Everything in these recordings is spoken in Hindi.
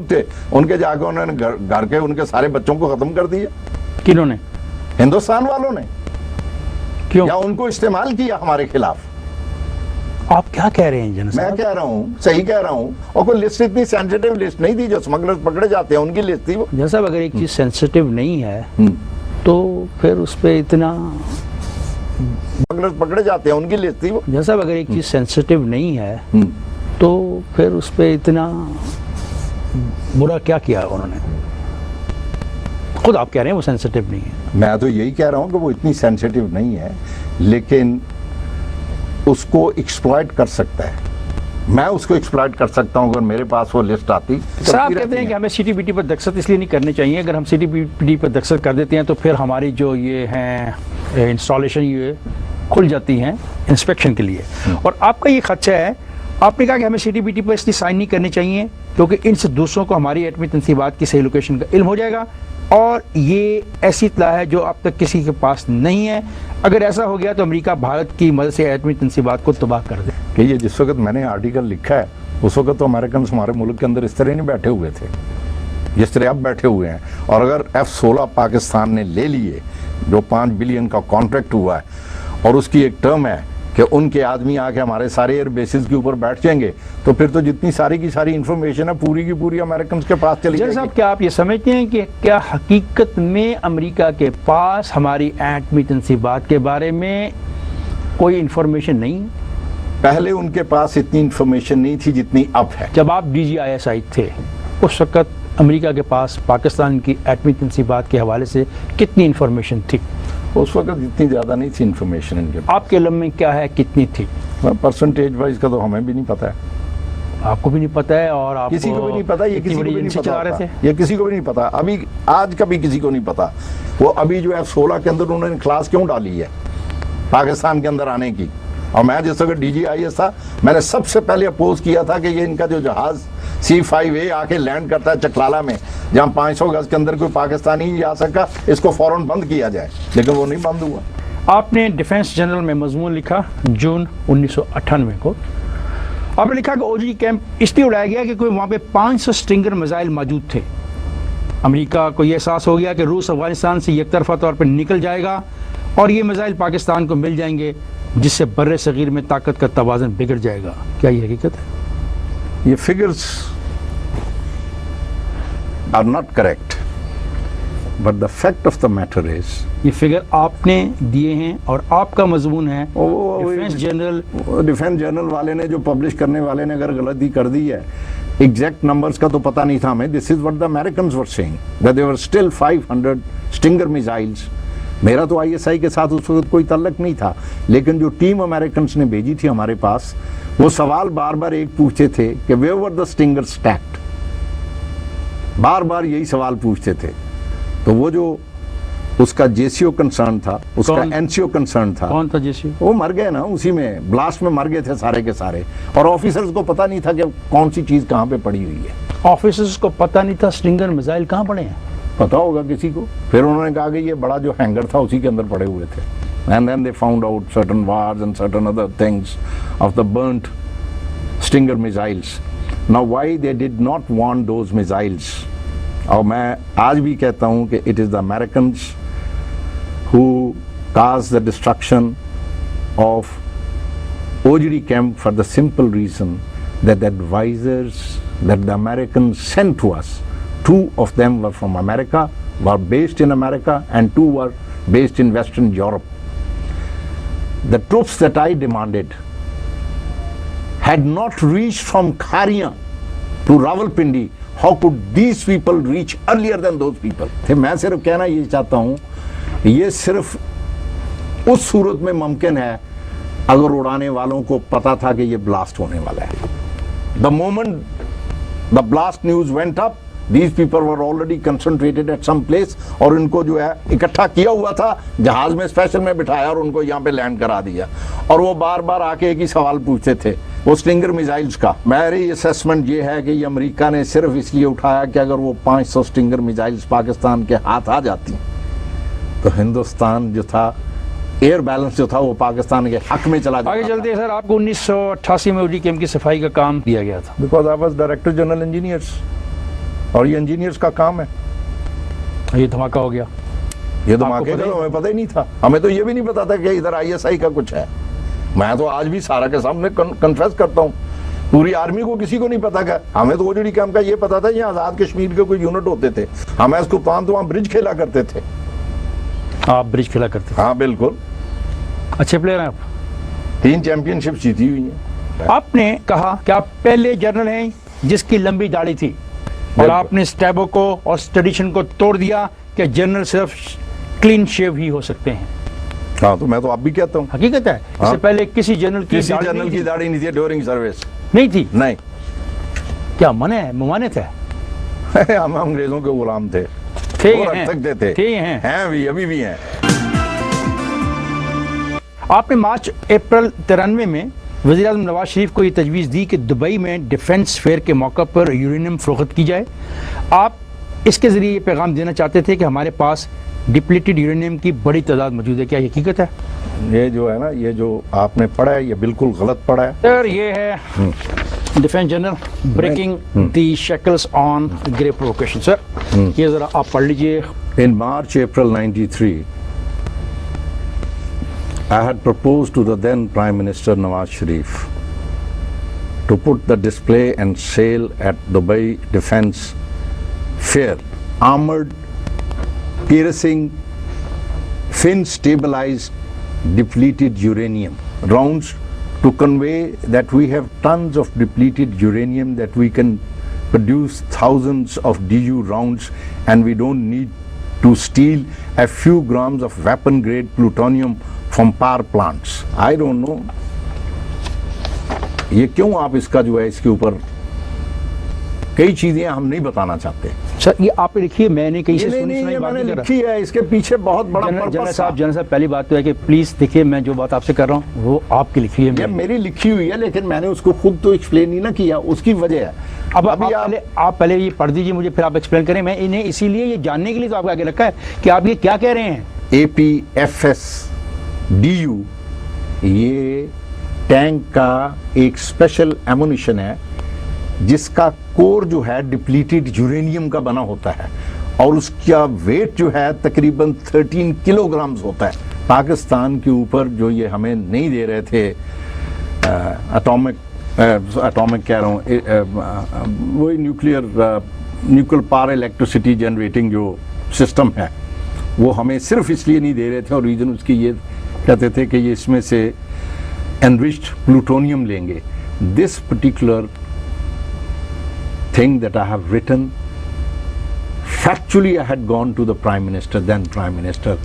थे उनके जाके उन्होंने घर के उनके सारे बच्चों को खत्म कर दिया। किन्होंने? हिंदुस्तान वालों ने। क्यों? या उनको इस्तेमाल किया हमारे खिलाफ। आप क्या कह रहे हैं जनरल साहब? मैं कह रहा हूँ, सही कह रहा हूँ। और कोई लिस्ट इतनी सेंसिटिव लिस्ट नहीं थी, जो स्मगलर्स पकड़े जाते हैं उनकी लिस्ट थी वो। जनरल साहब, अगर एक चीज सेंसिटिव नहीं है तो फिर उस पे इतना, स्मगलर्स पकड़े जाते हैं उनकी लिस्ट थी वो। जनरल साहब, अगर एक चीज सेंसिटिव नहीं है तो फिर उस पे इतना बुरा क्या किया उन्होंने? खुद आप कह रहे हैं वो सेंसिटिव नहीं है। मैं तो यही कह रहा हूँ कि वो इतनी सेंसिटिव नहीं है, लेकिन उसको एक्सप्लॉइट कर सकता है। मैं उसको एक्सप्लॉइट कर सकता हूँ अगर मेरे पास वो लिस्ट आती। सर, आप कहते हैं कि हमें सीटीबीटी पर दस्तखत इसलिए नहीं करने चाहिए, अगर हम सीटीबीटी पर दस्तखत कर देते हैं तो फिर हमारी जो ये हैं इंस्टॉलेशन ये खुल जाती हैं इंस्पेक्शन के लिए। और आपका ये खदशा है, आपने कहा कि हमें सीटीबीटी पर इसलिए साइन नहीं करने चाहिए क्योंकि इनसे दूसरों को हमारी एटमी तनसीबात की सही लोकेशन का इल्म हो जाएगा, और ये ऐसी इत्तला है जो अब तक किसी के पास नहीं है। अगर ऐसा हो गया तो अमेरिका भारत की मदद से एटमी तनसीबात को तबाह कर दे। कि ये जिस वक्त मैंने आर्टिकल लिखा है उस वक्त तो अमेरिकन हमारे मुल्क के अंदर इस तरह नहीं बैठे हुए थे जिस तरह अब बैठे हुए हैं। और अगर F-16 पाकिस्तान ने ले लिए, जो 5 बिलियन का कॉन्ट्रैक्ट हुआ है, और उसकी एक टर्म है कि उनके आदमी आके हमारे सारे एयर बेसिस के ऊपर बैठ जाएंगे, तो फिर तो जितनी सारी की सारी इंफॉर्मेशन है पूरी की पूरी अमेरिकन के पास चली जाएगी। साहब, क्या आप ये समझते हैं कि क्या हकीकत में अमेरिका के पास हमारी एटमी तनसीबात के बारे में कोई इंफॉर्मेशन नहीं? पहले उनके पास इतनी इंफॉर्मेशन नहीं थी जितनी अब है। जब आप DGISI थे उस वक्त अमेरिका के पास पाकिस्तान की एटमी तनसीबात के हवाले से कितनी इंफॉर्मेशन थी? उस वक्त इतनी ज़्यादा नहीं थी इंफॉर्मेशन इनके पास। आपके इल्म में क्या है, कितनी थी? परसेंटेज वाइज का तो हमें भी नहीं पता है, आपको भी नहीं पता है, और आप किसी को भी नहीं पता। ये किसी को भी नहीं पता चला रहे थे। ये किसी को भी नहीं पता अभी, आज का भी किसी को नहीं पता। वो अभी जो F-16 के अंदर उन्होंने क्लास क्यों डाली है पाकिस्तान के अंदर आने की। और मैं जिस वक्त DGIS था, मैंने सबसे पहले अपोज किया था कि ये इनका जो जहाज C-5A आके लैंड करता है चकलाला में, जहाँ 500 गज के अंदर कोई पाकिस्तानी ही जा सका, इसको फौरन बंद किया जाए, लेकिन वो नहीं बंद हुआ। आपने डिफेंस जनरल में मजमून लिखा जून 1998 को। आपने लिखा कि ओजी कैंप इसलिए उड़ाया गया कि कोई वहाँ पे 500 स्ट्रिंगर मिसाइल मौजूद थे। अमेरिका को यह एहसास हो गया कि रूस अफगानिस्तान से एकतरफा तौर पर निकल जाएगा और ये मिसाइल पाकिस्तान को मिल जाएंगे, जिससे बर्रे सगीर में ताकत का तवाज़ुन बिगड़ जाएगा। क्या ये हकीकत है? ये figures are not correct, but the fact of the matter is, ये फिगर आपने दिए हैं और आपका मजमून है। डिफेंस जनरल वाले ने, जो पब्लिश करने वाले ने अगर गलती कर दी है, एग्जैक्ट नंबर्स का तो पता नहीं था हमें। This is what the Americans were saying, that there were still 500 stinger missiles. मेरा तो ISI के साथ उस वक्त कोई तल्लक नहीं था, लेकिन जो टीम अमेरिकन्स ने भेजी थी हमारे पास, वो सवाल बार बार एक पूछते थे कि where were the stinger stacked, बार बार यही सवाल पूछते थे। तो वो जो उसका JCO कंसर्न था, उसका NCO कंसर्न था। कौन था JCO? वो मर गए ना, उसी में ब्लास्ट में मर गए थे सारे के सारे, और ऑफिसर्स को पता नहीं था कि कौन सी चीज कहाँ पे पड़ी हुई है। ऑफिसर्स को पता नहीं था स्टिंगर मिसाइल कहाँ पड़े हैं? पता होगा किसी को। फिर उन्होंने कहा कि ये बड़ा जो हैंगर था उसी के अंदर पड़े हुए थे, and then they found out certain wars and certain other things of the burnt stinger missiles. Now why they did not want those missiles, और मैं आज भी कहता हूं कि it is the Americans who caused the destruction of OGD camp for the simple reason that the advisors that the Americans sent to us, 2 of them were from America, were based in America, and 2 were based in Western Europe. The troops that I demanded had not reached from Kharia to Rawalpindi. How could these people reach earlier than those people? मैं सिर्फ कहना ये चाहता हूँ, ये सिर्फ उस सूरत में मुमकिन है अगर उड़ाने वालों को पता था कि ये ब्लास्ट होने वाला है। The moment the blast news went up, these people were already concentrated at some place, और इनको जो है इकट्ठा किया हुआ था, जहाज में स्पेशल में बिठाया और उनको यहाँ पे लैंड करा दिया, और वो बार बार आके एक ही सवाल पूछते थे, वो स्टिंगर मिसाइल्स का। मेरी असेसमेंट ये है कि ये अमेरिका ने सिर्फ इसलिए उठाया कि अगर वो 500 स्टिंगर मिसाइल्स पाकिस्तान के हाथ आ जाती तो हिंदुस्तान जो था, एयर बैलेंस जो था, वो पाकिस्तान के हक में चला जाता। आगे चलते हैं सर, आपको 1988 में OG कैंप की सफाई का काम दिया गया था। Because I was director general engineers. और ये इंजीनियर्स का काम है। ये धमाका हो गया। ये तो आपको धमाके पता का ही- हमें पता ही नहीं था। हमें तो ये भी नहीं पता था कि इधर आईएसआई का कुछ है। मैं तो आज भी सारा के सामने कन्फेस करता हूँ, पूरी आर्मी को किसी को नहीं पता था। हमें तो ओजडी कैंप का ये पता था, ये आजाद कश्मीर के कोई यूनिट होते थे। हम इसको तो वहाँ ब्रिज खेला करते थे। आप ब्रिज खेला करते थे। हाँ बिल्कुल, अच्छे प्लेयर हैं आप। 3 चैंपियनशिप जीती हुई हैं। आपने कहा कि आप पहले जनरल हैं जिसकी लंबी दाढ़ी थी, और बिल्कुल। आपने स्टैबो को और ट्रेडिशन को तोड़ दिया कि जनरल सिर्फ क्लीन शेव ही हो सकते हैं। हाँ तो मैं तो आप भी कहता हूँ, हकीकत है, इससे हाँ। पहले किसी जनरल की किसी दाढ़ी जनरल नहीं की थी। दाढ़ी नहीं थी ड्यूरिंग सर्विस। नहीं थी। नहीं क्या मने है, ममानित है? हम अंग्रेजों के गुलाम थे, थे वो हैं, रख सकते थे। थे हैं। हैं भी, अभी भी हैं। आपने मार्च अप्रैल 93 में वज़ीर-ए-आज़म नवाज शरीफ को ये तजवीज़ दी कि दुबई में डिफेंस फेयर के मौका पर यूरेनियम फरोख्त की जाए। आप इसके ज़रिए ये पैगाम देना चाहते थे कि हमारे पास डिप्लीटेड यूरेनियम की बड़ी तादाद मौजूद है। क्या ये हकीकत है? ये जो है ना, ये जो आपने पढ़ा है, ये बिल्कुल गलत पढ़ा है। सर ये है defence general breaking the shackles on grave provocation. Sir ये ज़रा आप पढ़ लीजिए। In March, April 93, I had proposed to the then Prime Minister Nawaz Sharif to put the display and sale at Dubai Defence Fair armored, piercing, fin stabilized, depleted uranium rounds to convey that we have tons of depleted uranium, that we can produce thousands of DU rounds and we don't need to steal a few grams of weapon grade plutonium from power plants. I don't know ये क्यों आप इसका जो है, इसके ऊपर कई चीजें हम नहीं बताना चाहते। सर ये आप लिखिए, मैंने कहीं से नहीं सुनी नहीं, सुनाई ये बात मैंने नहीं कर लिखी है, इसके पीछे बहुत बड़ा रहा। जनरल पर्पस साहब, जनरल साहब पहली बात तो है कि प्लीज देखिए, मैं जो बात आपसे कर रहा हूँ वो आपकी लिखी है। ये मैंने। मेरी लिखी हुई है, लेकिन मैंने उसको खुद तो एक्सप्लेन ही ना किया, उसकी वजह है। अब अभी आप पहले ये पढ़ दीजिए मुझे, फिर आप एक्सप्लेन करें। मैं इन्हें इसीलिए ये जानने के लिए तो आपको आगे रखा है कि आप ये क्या कह रहे हैं। APFS DU ये टैंक का एक स्पेशल एमुनिशन है जिसका कोर जो है डिप्लीटेड यूरेनियम का बना होता है और उसका वेट जो है तकरीबन 13 किलोग्राम्स होता है। पाकिस्तान के ऊपर जो ये हमें नहीं दे रहे थे एटॉमिक कह रहा हूँ, वही न्यूक्लियर पावर इलेक्ट्रिसिटी जनरेटिंग जो सिस्टम है, वो हमें सिर्फ इसलिए नहीं दे रहे थे और रीज़न उसकी ये कहते थे कि ये इसमें से एनरिच्ड प्लूटोनियम लेंगे। This particular thing that I have written, factually I had gone to the Prime Minister, then Prime Minister,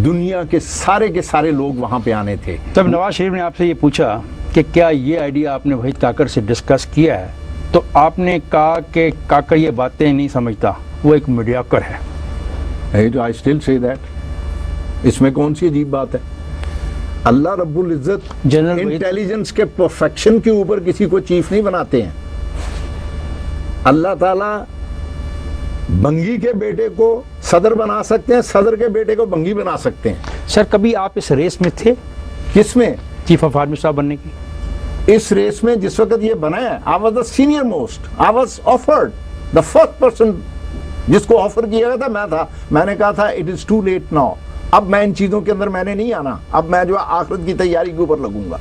दुनिया के सारे लोग वहां पे आने थे। तब नवाज शरीफ ने आपसे ये पूछा कि क्या ये आइडिया आपने वहीद काकर से डिस्कस किया है, तो आपने कहा कि काकर ये बातें नहीं समझता, वो एक मीडियाकर है। I still say that। इसमें कौन सी अजीब बात है? अल्लाह रब्बुल इज्जत जनरल इंटेलिजेंस के परफेक्शन के ऊपर किसी को चीफ नहीं बनाते हैं। अल्लाह ताला बंगी के बेटे को सदर बना सकते हैं, सदर के बेटे को बंगी बना सकते हैं। सर कभी आप इस रेस में थे? किसमें? चीफ ऑफ आर्मी स्टाफ बनने की? इस रेस में जिस वक्त ये बना है, I was the senior most, I was offered, the first person जिसको ऑफर किया गया था मैं था। मैंने कहा था it is too late now, अब मैं इन चीजों के अंदर मैंने नहीं आना, अब मैं जो आखिरत की तैयारी के ऊपर लगूंगा।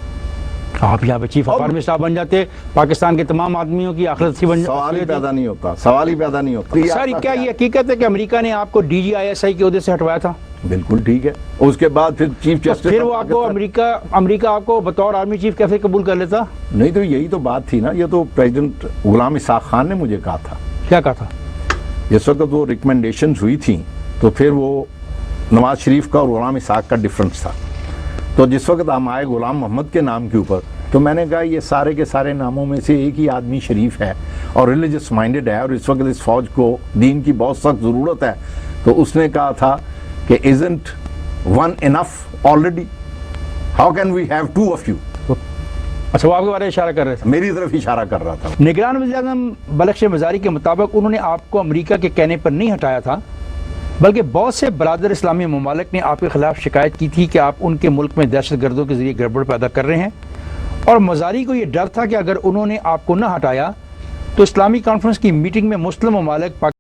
आप यहाँ पे चीफ ऑफ आर्मी स्टाफ बन जाते, पाकिस्तान के तमाम आदमियों की आखिरत सी बन सवाल ही पैदा नहीं होता, सवाल ही पैदा नहीं होता। सर क्या ये हकीकत है कि अमेरिका ने आपको DGISI के ओहदे से हटवाया था? बिल्कुल ठीक है। उसके बाद फिर चीफ जस्टिस, फिर वो आपको अमेरिका आपको बतौर आर्मी चीफ कैसे कबूल कर लेता? नहीं तो यही तो बात थी ना, ये तो प्रेसिडेंट गुलाम इसाक खान ने मुझे कहा था। क्या कहा था? जिस वक्त वो रिकमेंडेशंस हुई थी तो फिर वो नवाज शरीफ का और गुलाम इसाक का डिफरेंस था। तो जिस वक्त हम आए गुलाम मोहम्मद के नाम के ऊपर, तो मैंने कहा ये सारे के सारे नामों में से एक ही आदमी शरीफ है और रिलीजियस माइंडेड है और इस वक्त इस फौज को दीन की बहुत सख्त ज़रूरत है। तो उसने कहा था कि isn't one enough already, how can we have two of you. अच्छा, वो आपके बारे में इशारा कर रहे थे? मेरी तरफ इशारा कर रहा था। निगरान वज़ीर-ए-आज़म बलख्श मज़ारी के मुताबिक उन्होंने आपको अमेरिका के कहने पर नहीं हटाया था, बल्कि बहुत से बरादर इस्लामी ममालिक ने आपके खिलाफ शिकायत की थी कि आप उनके मुल्क में दहशत गर्दों के जरिए गड़बड़ पैदा कर रहे हैं, और मज़ारी को ये डर था कि अगर उन्होंने आपको न हटाया तो इस्लामी कॉन्फ्रेंस की मीटिंग में मुस्लिम ममालिक